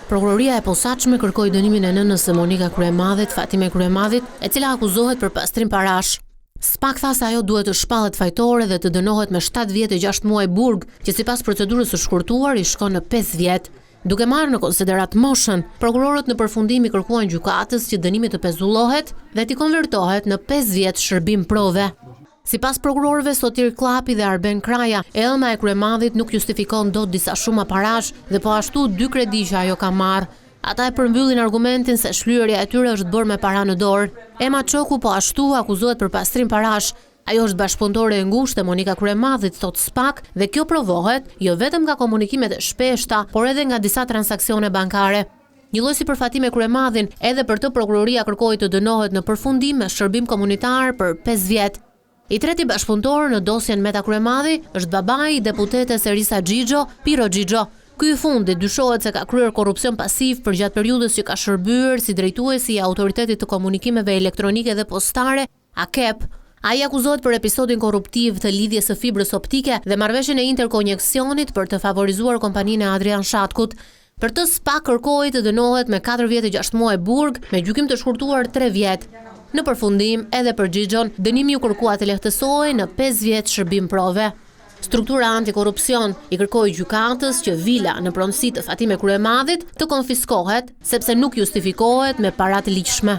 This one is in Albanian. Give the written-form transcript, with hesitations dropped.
Prokuroria e posaçme kërkoi dënimin e nënës së Monika Kryemadhit, Fatime Kryemadhit, e cila akuzohet për pastrim parash. SPAK tha se ajo duhet të shpallet fajtore dhe të dënohet me 7 vjet e 6 muaj burg, që sipas procedurës së shkurtuar i shkon në 5 vjet. Duke marrë në konsiderat moshën, prokurorët në përfundim i kërkuan gjykatës që dënimi të pezullohet dhe t'i konvertohet në 5 vjet shërbim prove. Sipas prokurorëve Sotir Klapi dhe Arben Kraja, Elma e Kryemadhit nuk justifikon dot disa shuma parash dhe po ashtu 2 kredi që ajo ka marrë. Ata e përmbyllin argumentin se shlyerja e tyre është bërë me para në dorë. Ema Çoku po ashtu akuzohet për pastrim parash. Ajo është bashkëpunëtore e ngushtë e Monika Kryemadhit, thot SPAK, dhe kjo provohet jo vetëm nga komunikimet e shpeshta, por edhe nga disa transaksione bankare. Një lloj si për Fatime Kryemadhin, edhe për të prokuroria kërkoi të dënohet në përfundim me shërbim komunitar për 5 vjet. I treti bashkëpunëtor në dosjen Meta Kryemadhi është babai i deputetes Erisa Xhixho, Piro Xhixho. Ky i fundit dyshohet se ka kryer korrupsion pasiv për gjatë periudhës që ka shërbyer si drejtuesi i Autoritetit të Komunikimeve Elektronike dhe Postare, AKEP. Ai akuzohet për episodin korruptiv të lidhjes së fibrës optike dhe marrëveshjen e interkoneksionit për të favorizuar kompaninë e Adrian Shatkut. Për të SPAK kërkoi të dënohet me 4 vjet e 6 muaj burg me gjykim të shkurtuar 3 vjet. Në përfundim, edhe për Xhixhon, dënimi u kërkua të lehtësohej në 5 vjet shërbim prove. Struktura antikorrupsion i kërkoi gjykatës që vila në pronësi të Fatime Kryemadhit të konfiskohet sepse nuk justifikohet me para të ligjshme.